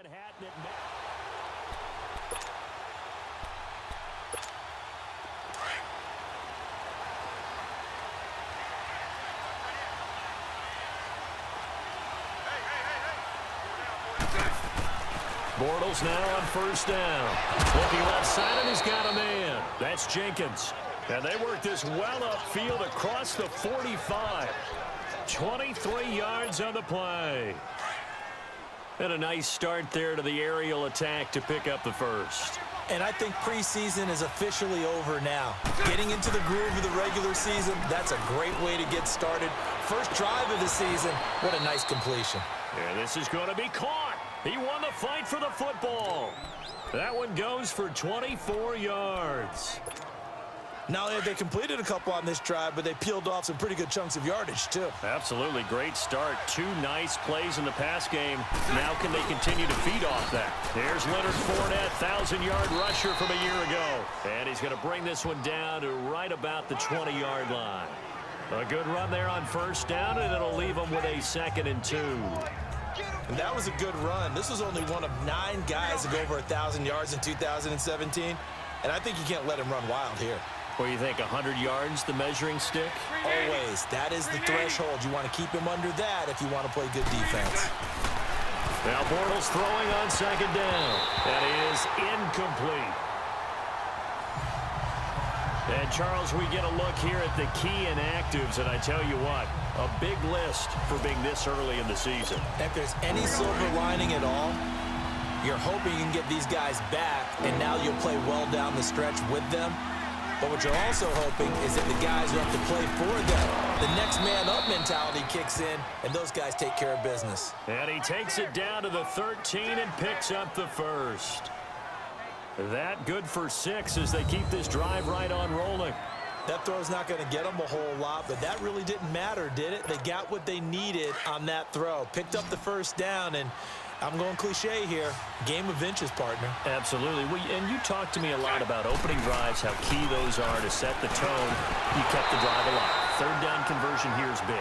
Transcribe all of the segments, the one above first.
Manhattan at Bortles now on first down. Looking left side, and he's got a man. That's Jenkins. And they work this well upfield across the 45. 23 yards on the play. And a nice start there to the aerial attack to pick up the first. And I think preseason is officially over now. Getting into the groove of the regular season, that's a great way to get started. First drive of the season, what a nice completion. And this is going to be caught. He won the fight for the football. That one goes for 24 yards. Not only have they completed a couple on this drive, but they peeled off some pretty good chunks of yardage, too. Absolutely great start. Two nice plays in the pass game. Now can they continue to feed off that? There's Leonard Fournette, 1,000-yard rusher from a year ago. And he's going to bring this one down to right about the 20-yard line. A good run there on first down, and it'll leave them with a 2nd and 2. And that was a good run. This was only one of 9 guys to go over 1,000 yards in 2017. And I think you can't let him run wild here. What do you think, 100 yards, the measuring stick? Always. That is the threshold. You want to keep him under that if you want to play good defense. Now Bortles throwing on 2nd down. That is incomplete. And, Charles, we get a look here at the key inactives, and I tell you what, a big list for being this early in the season. If there's any silver lining at all, you're hoping you can get these guys back, and now you'll play well down the stretch with them. But what you're also hoping is that the guys who have to play for them, the next man up mentality kicks in, and those guys take care of business. And he takes it down to the 13 and picks up the first. That good for 6 as they keep this drive right on rolling. That throw's not going to get them a whole lot, but that really didn't matter, did it? They got what they needed on that throw. Picked up the first down, and I'm going cliche here. Game of inches, partner. Absolutely. And you talked to me a lot about opening drives, how key those are to set the tone. You kept the drive alive. 3rd down conversion here is big.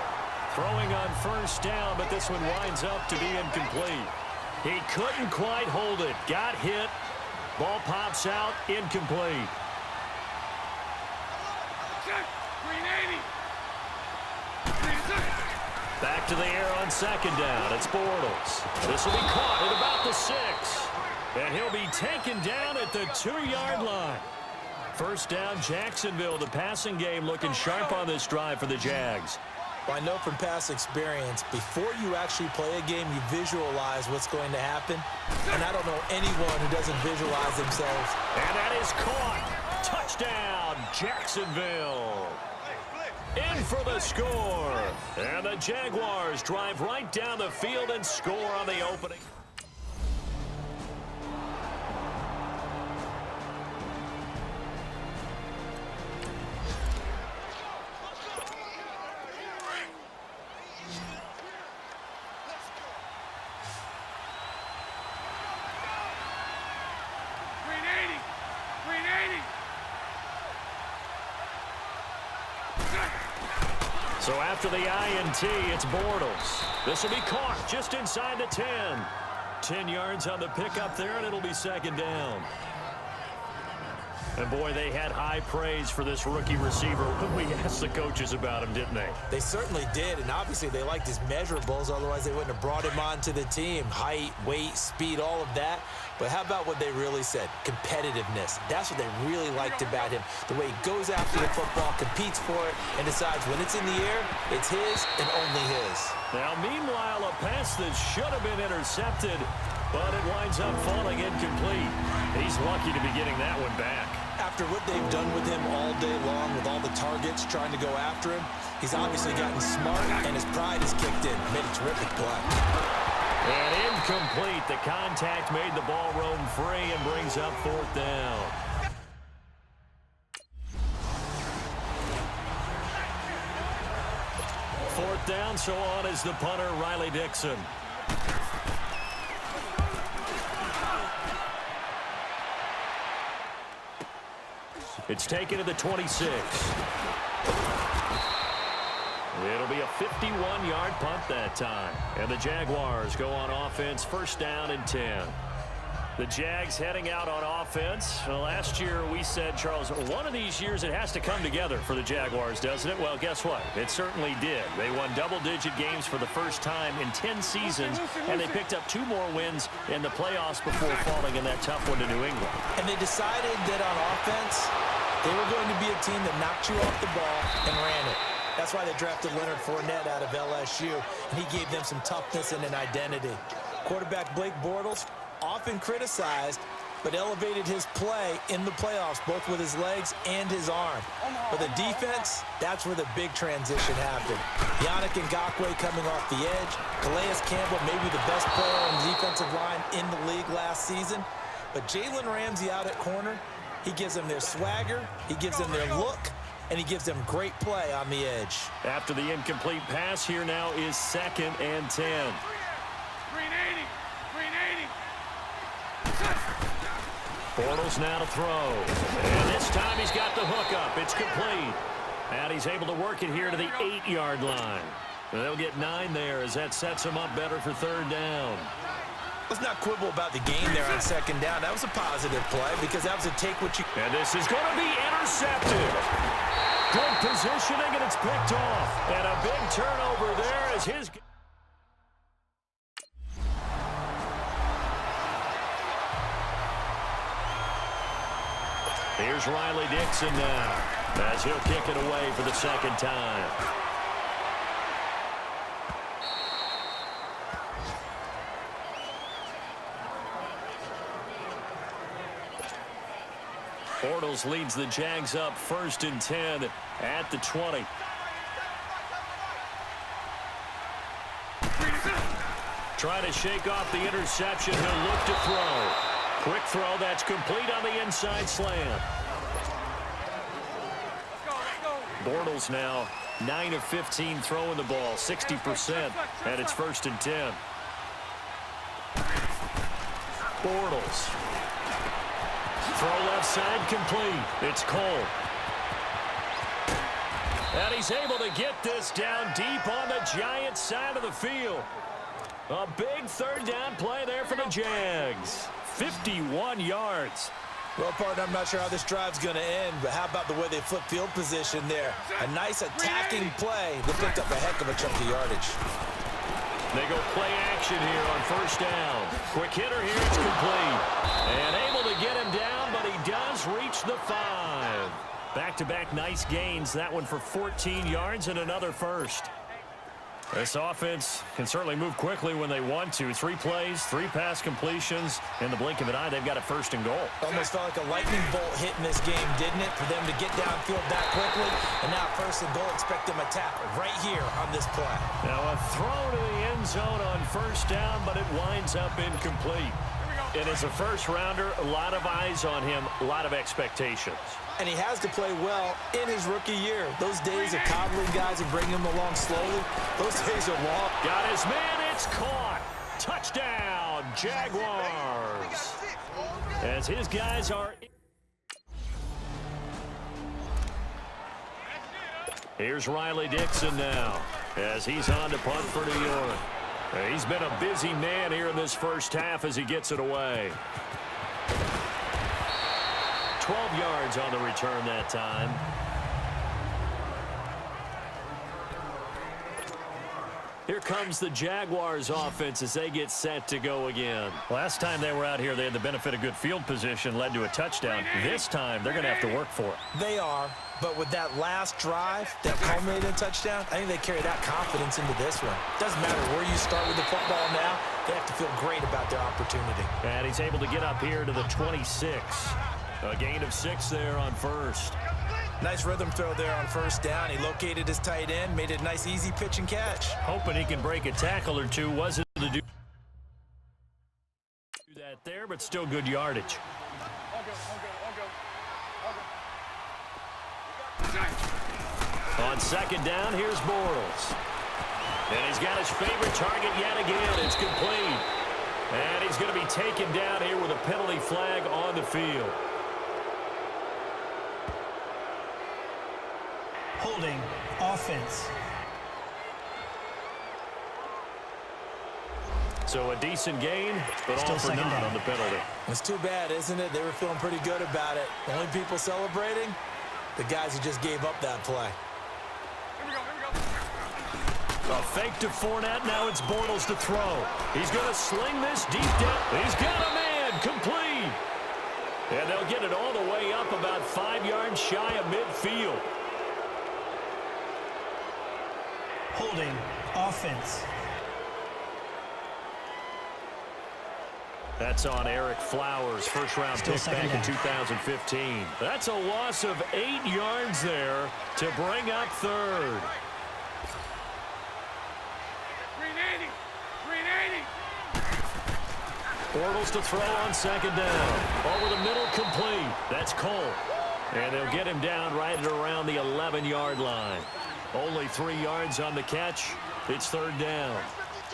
Throwing on first down, but this one winds up to be incomplete. He couldn't quite hold it. Got hit. Ball pops out. Incomplete. Back to the air on 2nd down. It's Bortles. This will be caught at about the 6. And he'll be taken down at the 2-yard line. First down, Jacksonville. The passing game looking sharp on this drive for the Jags. Well, I know from past experience, before you actually play a game, you visualize what's going to happen. And I don't know anyone who doesn't visualize themselves. And that is caught. Touchdown, Jacksonville. In for the score. And the Jaguars drive right down the field and score on the opening. So after the INT, it's Bortles. This will be caught just inside the 10. 10 yards on the pickup there, and it'll be 2nd down. And, boy, they had high praise for this rookie receiver when we asked the coaches about him, didn't they? They certainly did, and obviously they liked his measurables. Otherwise, they wouldn't have brought him onto the team. Height, weight, speed, all of that. But how about what they really said? Competitiveness. That's what they really liked about him. The way he goes after the football, competes for it, and decides when it's in the air, it's his and only his. Now, meanwhile, a pass that should have been intercepted, but it winds up falling incomplete. He's lucky to be getting that one back. After what they've done with him all day long, with all the targets trying to go after him, he's obviously gotten smart, and his pride has kicked in. Made a terrific play. And incomplete. The contact made the ball roam free and brings up 4th down. Fourth down, so on is the punter, Riley Dixon. It's taken to the 26. It'll be a 51-yard punt that time. And the Jaguars go on offense, first down and 10. The Jags heading out on offense. Well, last year we said, Charles, one of these years it has to come together for the Jaguars, doesn't it? Well, guess what? It certainly did. They won double-digit games for the first time in 10 seasons, and they picked up 2 more wins in the playoffs before falling in that tough one to New England. And they decided that on offense, they were going to be a team that knocked you off the ball and ran it. That's why they drafted Leonard Fournette out of LSU, and he gave them some toughness and an identity. Quarterback Blake Bortles, often criticized, but elevated his play in the playoffs, both with his legs and his arm. For the defense, that's where the big transition happened. Yannick Ngakoue coming off the edge. Calais Campbell, maybe the best player on the defensive line in the league last season. But Jalen Ramsey out at corner, he gives them their swagger, he gives them their look, and he gives them great play on the edge. After the incomplete pass, here now is 2nd and 10. Bortles now to throw. And this time he's got the hook up. It's complete. And he's able to work it here to the 8-yard line. And they'll get 9 there as that sets him up better for 3rd down. Let's not quibble about the gain there on 2nd down. That was a positive play because that was a take what you... And this is going to be intercepted. Good positioning, and it's picked off. And a big turnover there as his... Here's Riley Dixon now, as he'll kick it away for the 2nd time. Bortles leads the Jags up 1st and 10 at the 20. Trying to shake off the interception. He'll look to throw. Quick throw, that's complete on the inside slant. Bortles now 9 of 15 throwing the ball, 60%, and it's 1st and 10. Bortles. Throw left side, complete. It's Cole. And he's able to get this down deep on the Giants' side of the field. A big 3rd down play there for the Jags. 51 yards. Well, partner, I'm not sure how this drive's going to end, but how about the way they flip field position there? A nice attacking play. They picked up a heck of a chunk of yardage. They go play action here on 1st down. Quick hitter here, it's complete. And able to get him down, but he does reach the 5. Back-to-back nice gains. That one for 14 yards and another first. This offense can certainly move quickly when they want to. 3 plays, 3 pass completions. In the blink of an eye, they've got a 1st and goal. Almost felt like a lightning bolt hit in this game, didn't it? For them to get downfield that quickly. And now 1st and goal, expect them to tackle right here on this play. Now a throw to the end zone on 1st down, but it winds up incomplete. And as a first-rounder, a lot of eyes on him, a lot of expectations. And he has to play well in his rookie year. Those days of coddling guys and bringing them along slowly, those days are long. Got his man, it's caught. Touchdown, Jaguars. As his guys are... Here's Riley Dixon now, as he's on to punt for New York. He's been a busy man here in this 1st half as he gets it away. 12 yards on the return that time. Here comes the Jaguars offense as they get set to go again. Last time they were out here, they had the benefit of good field position, led to a touchdown. This time, they're going to have to work for it. They are, but with that last drive that culminated in a touchdown, I think they carry that confidence into this one. Doesn't matter where you start with the football now, they have to feel great about their opportunity. And he's able to get up here to the 26. A gain of 6 there on 1st. Nice rhythm throw there on 1st down. He located his tight end, made it a nice easy pitch and catch. Hoping he can break a tackle or two. Wasn't to do that there, but still good yardage. On 2nd down, here's Bortles. And he's got his favorite target yet again. It's complete. And he's going to be taken down here with a penalty flag on the field. Holding offense. So a decent gain, but Still all for second naught down. on the penalty. It's too bad, isn't it? They were feeling pretty good about it. The only people celebrating, the guys who just gave up that play. A fake to Fournette. Now it's Bortles to throw. He's going to sling this deep down. He's got a man. Complete. And they'll get it all the way up about 5 yards shy of midfield. Holding offense. That's on Eric Flowers, first-round Still pick second back in down. 2015. That's a loss of 8 yards there to bring up third. 380. Bortles to throw on second down. Over the middle, complete. That's Cole. And they'll get him down right at around the 11-yard line. Only 3 yards on the catch. It's third down.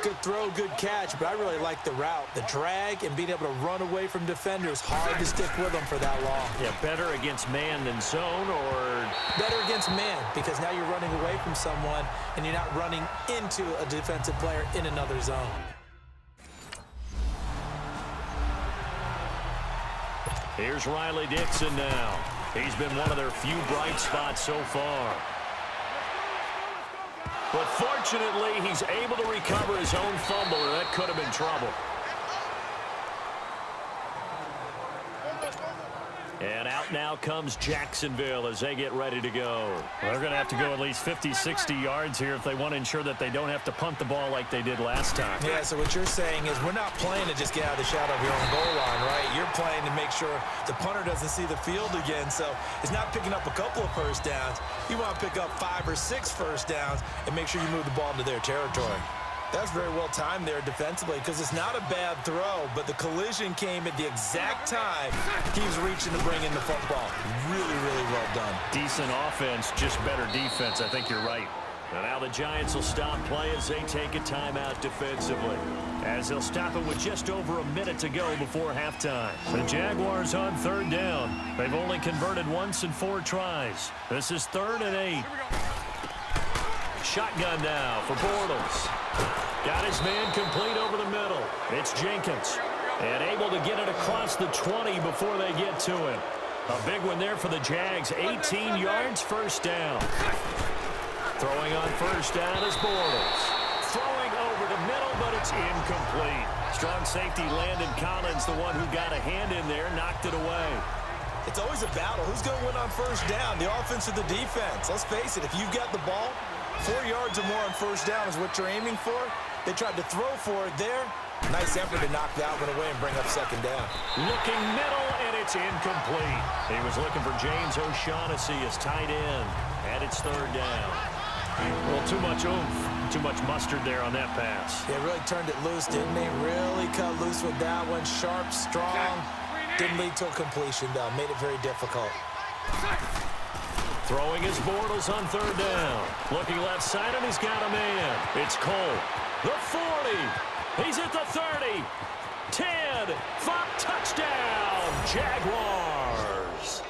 Good throw, good catch, but I really like the route. The drag and being able to run away from defenders, hard to stick with them for that long. Yeah, better against man than zone, or Better against man, because now you're running away from someone and you're not running into a defensive player in another zone. here's Riley Dixon now. He's been one of their few bright spots so far. But fortunately, he's able to recover his own fumble, or that could have been trouble. And out now comes Jacksonville as they get ready to go. Well, they're going to have to go at least 50, 60 yards here if they want to ensure that they don't have to punt the ball like they did last time. Yeah, so what you're saying is we're not playing to just get out of the shadow of your own goal line, right? You're playing to make sure the punter doesn't see the field again. So it's not picking up a couple of first downs. You want to pick up 5 or 6 first downs and make sure you move the ball into their territory. That's very well timed there defensively, because it's not a bad throw, but the collision came at the exact time he was reaching to bring in the football. Really, really well done. Decent offense, just better defense. I think you're right. And now the Giants will stop play as they take a timeout defensively, as they'll stop it with just over a minute to go before halftime. The Jaguars on third down. They've only converted once in 4 tries. This is 3rd and 8. Shotgun now for Bortles. Got his man complete over the middle. It's Jenkins. And able to get it across the 20 before they get to him. A big one there for the Jags. 18 yards, first down. Throwing on first down is Bortles. Throwing over the middle, but it's incomplete. Strong safety Landon Collins, the one who got a hand in there, knocked it away. It's always a battle. Who's going to win on first down, the offense or the defense? Let's face it, if you've got the ball, 4 yards or more on first down is what you're aiming for. They tried to throw for it there. Nice effort to knock that one away and bring up second down. Looking middle, and it's incomplete. He was looking for James O'Shaughnessy as tight end, and it's third down. Well, too much oomph, too much mustard there on that pass. They really turned it loose, didn't they? Really cut loose with that one. Sharp, strong. Didn't lead to a completion, though. Made it very difficult. Throwing his Bortles on third down. Looking left side, and he's got a man. It's Cole. The 40. He's at the 30. 10. 5. Touchdown, Jaguars.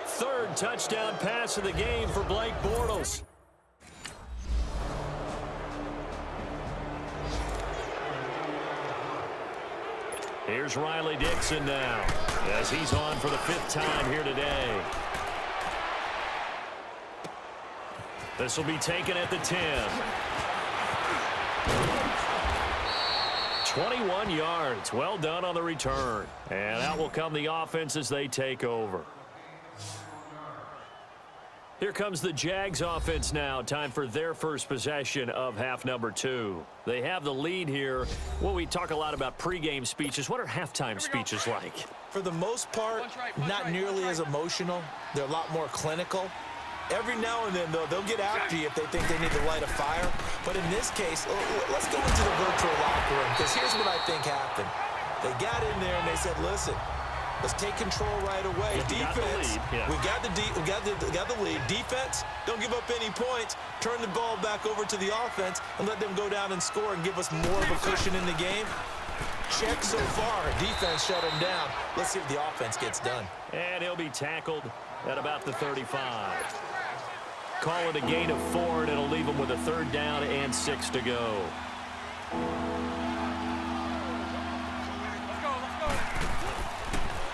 3rd touchdown pass of the game for Blake Bortles. Here's Riley Dixon now, as he's on for the 5th time here today. This will be taken at the 10. 21 yards. Well done on the return. And out will come the offense as they take over. Here comes the Jags offense now. Time for their first possession of half number 2. They have the lead here. Well, we talk a lot about pregame speeches. What are halftime speeches like? For the most part, not nearly as emotional. They're a lot more clinical. Every now and then, though, they'll get after you if they think they need to light a fire. But in this case, let's go into the virtual locker room, because here's what I think happened. They got in there and they said, listen, let's take control right away. Defense, we got the lead. Defense, don't give up any points. Turn the ball back over to the offense and let them go down and score and give us more of a cushion in the game. Check so far. Defense shut them down. Let's see if the offense gets done. And he'll be tackled at about the 35. Call it a gain of 4, and it'll leave them with a 3rd down and 6 to go.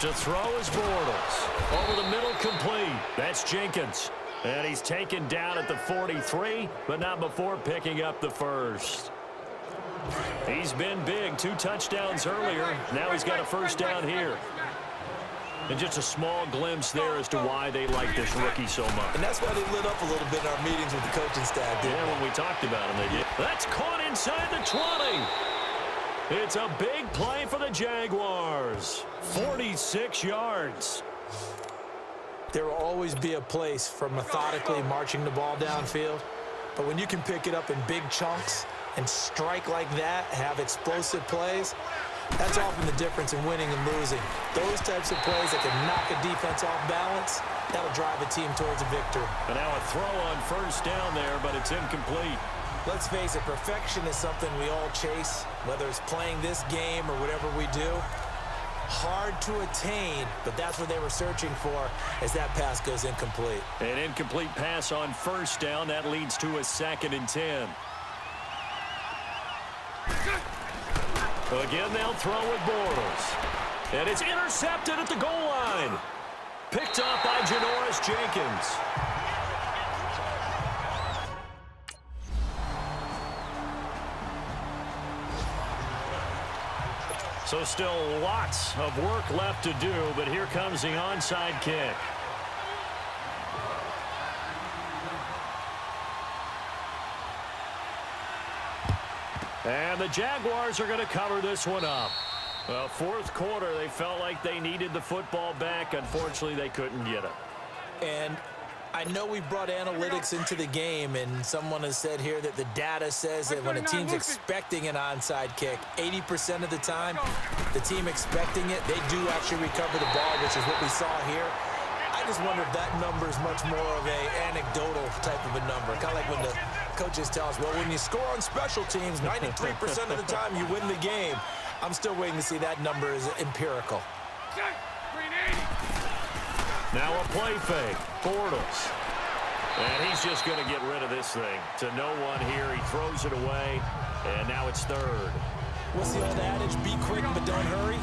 To throw is Bortles. Over the middle, complete. That's Jenkins. And he's taken down at the 43, but not before picking up the first. He's been big. 2 touchdowns earlier. Now he's got a first down here. And just a small glimpse there as to why they like this rookie so much. And that's why they lit up a little bit in our meetings with the coaching staff. Yeah, when we talked about him, they did. That's caught inside the 20. It's a big play for the Jaguars. 46 yards. There will always be a place for methodically marching the ball downfield. But when you can pick it up in big chunks and strike like that, have explosive plays, that's often the difference in winning and losing. Those types of plays that can knock a defense off balance, that'll drive a team towards a victory. And now a throw on first down there, but it's incomplete. Let's face it, perfection is something we all chase, whether it's playing this game or whatever we do. Hard to attain, but that's what they were searching for as that pass goes incomplete. An incomplete pass on first down. That leads to a 2nd and 10. Again, they'll throw with Bortles. And it's intercepted at the goal line. Picked off by Janoris Jenkins. So still lots of work left to do, but here comes the onside kick. And the Jaguars are going to cover this one up. Well, 4th quarter, they felt like they needed the football back. Unfortunately, they couldn't get it. And I know we brought analytics into the game, and someone has said here that the data says that when a team's expecting an onside kick, 80% of the time, the team expecting it, they do actually recover the ball, which is what we saw here. I just wonder if that number is much more of a anecdotal type of a number. Kind of like when the coaches tell us, well, when you score on special teams, 93% of the time you win the game. I'm still waiting to see that number is empirical. Now a play fake. Bortles. And he's just going to get rid of this thing. To no one here. He throws it away. And now it's 3rd. What's the old adage? Be quick, but don't hurry.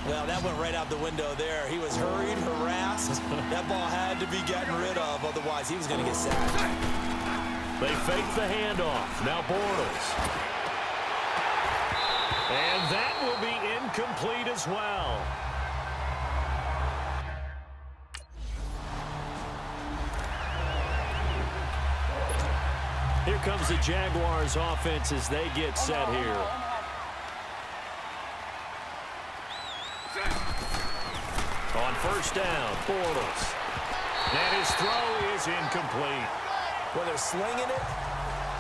Well, that went right out the window there. He was hurried, harassed. That ball had to be gotten rid of. Otherwise, he was going to get sacked. They fake the handoff. Now Bortles. And that will be incomplete as well. Here comes the Jaguars offense as they get set here. On first down, Bortles. And his throw is incomplete. Well, they're slinging it,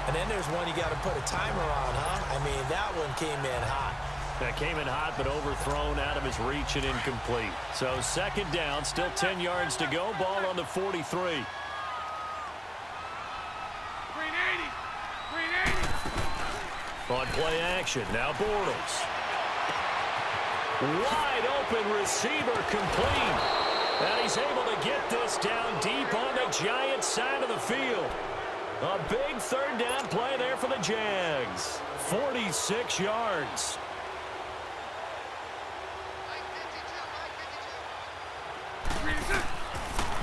and then there's one you got to put a timer on, huh? I mean, that one came in hot. That came in hot, but overthrown out of his reach and incomplete. So 2nd down, still 10 yards to go. Ball on the 43. On play action, now Bortles. Wide open receiver complete. And he's able to get this down deep on the Giants' side of the field. A big 3rd down play there for the Jags. 46 yards.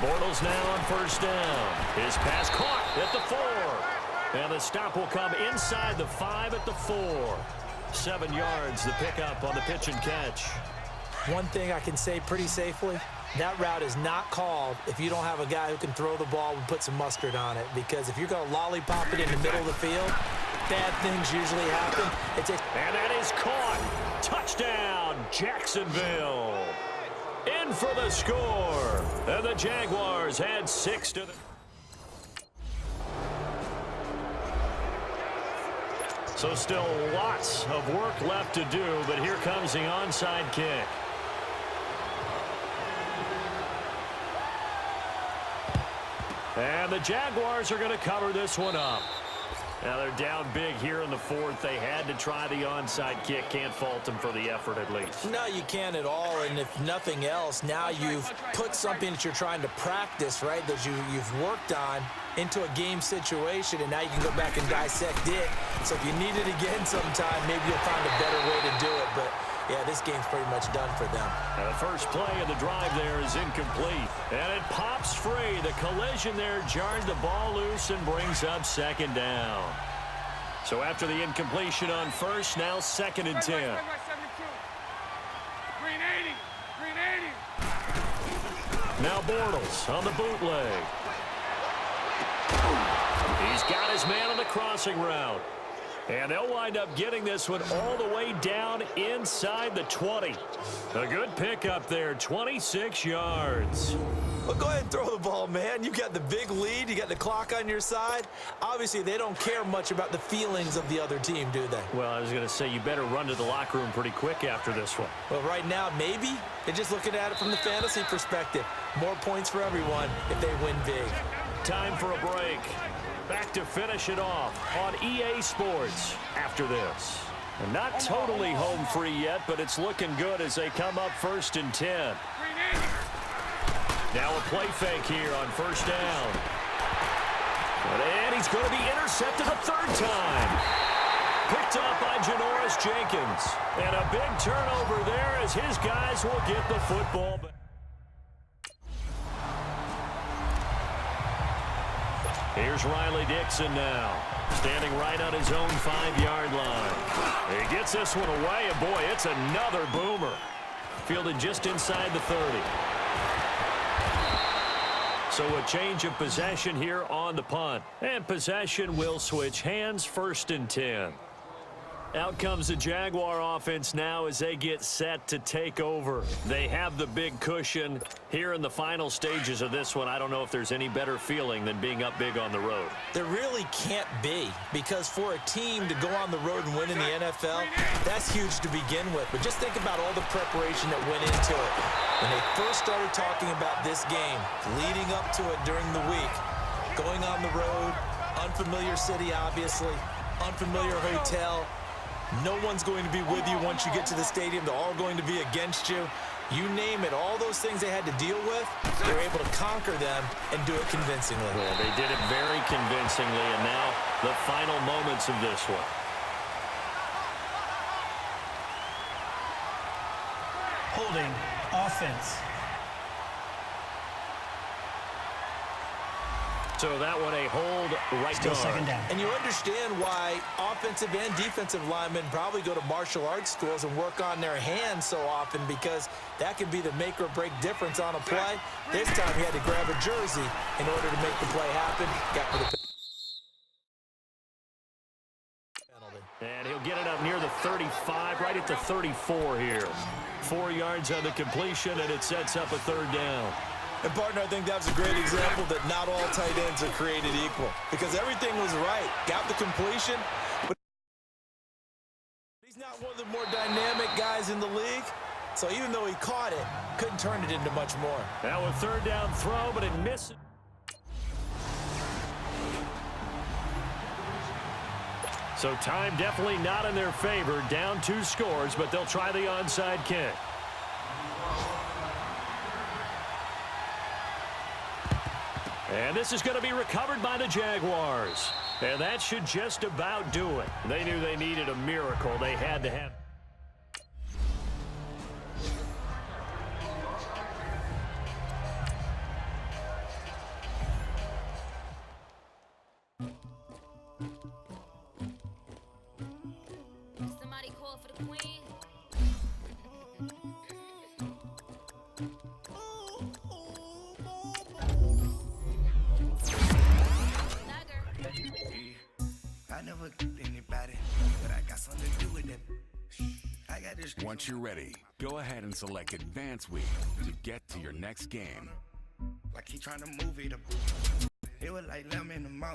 Bortles now on first down. His pass caught at the 4. And the stop will come inside the 5 at the 4. 7 yards, the pickup on the pitch and catch. One thing I can say pretty safely, that route is not called if you don't have a guy who can throw the ball and put some mustard on it. Because if you're going to lollipop it in the middle of the field, bad things usually happen. And that is caught. Touchdown, Jacksonville. In for the score. And the Jaguars had 6 to the... So still lots of work left to do, but here comes the onside kick. And the Jaguars are going to cover this one up. Now they're down big here in the 4th. They had to try the onside kick. Can't fault them for the effort at least. No, you can't at all. And if nothing else, now you've put something that you're trying to practice, right, that you've worked on into a game situation, and now you can go back and dissect it. So if you need it again sometime, maybe you'll find a better way to do it. But yeah, this game's pretty much done for them. The first play of the drive there is incomplete. And it pops free. The collision there jarred the ball loose and brings up second down. So after the incompletion on first, now 2nd and 10. Now Bortles on the bootleg. He's got his man on the crossing route. And they'll wind up getting this one all the way down inside the 20. A good pickup there, 26 yards. Well, go ahead and throw the ball, man. You got the big lead. You got the clock on your side. Obviously, they don't care much about the feelings of the other team, do they? Well, I was going to say you better run to the locker room pretty quick after this one. Well, right now, maybe. They're just looking at it from the fantasy perspective. More points for everyone if they win big. Time for a break. Back to finish it off on EA Sports after this. And not totally home free yet, but it's looking good as they come up 1st and 10. Now a play fake here on first down. And he's going to be intercepted a 3rd time. Picked up by Janoris Jenkins. And a big turnover there as his guys will get the football back. Here's Riley Dixon now, standing right on his own 5-yard line. He gets this one away, and boy, it's another boomer. Fielded just inside the 30. So a change of possession here on the punt. And possession will switch hands, 1st and 10. Out comes the Jaguar offense now as they get set to take over. They have the big cushion here in the final stages of this one. I don't know if there's any better feeling than being up big on the road. There really can't be, because for a team to go on the road and win in the NFL, that's huge to begin with. But just think about all the preparation that went into it. When they first started talking about this game, leading up to it during the week, going on the road, unfamiliar city, obviously, unfamiliar hotel. No one's going to be with you once you get to the stadium. They're all going to be against you. You name it, all those things they had to deal with, they were able to conquer them and do it convincingly. Well, they did it very convincingly, and now the final moments of this one. Holding offense. So that one a hold right Still guard. 2nd down. And you understand why offensive and defensive linemen probably go to martial arts schools and work on their hands so often, because that can be the make or break difference on a play. This time he had to grab a jersey in order to make the play happen. Got for the penalty. And he'll get it up near the 35, right at the 34 here. 4 yards on the completion, and it sets up a 3rd down. And, partner, I think that's a great example that not all tight ends are created equal, because everything was right. Got the completion, but he's not one of the more dynamic guys in the league. So even though he caught it, couldn't turn it into much more. Now a 3rd down throw, but it misses. So time definitely not in their favor. Down 2 scores, but they'll try the onside kick. And this is going to be recovered by the Jaguars. And that should just about do it. They knew they needed a miracle. They had to have. Somebody call for the queen. I never anybody, but I got something to do with it. I got this. Once you're ready, go ahead and select Advance Week to get to your next game. Like he trying to move it up. It was like lemon in the mouth.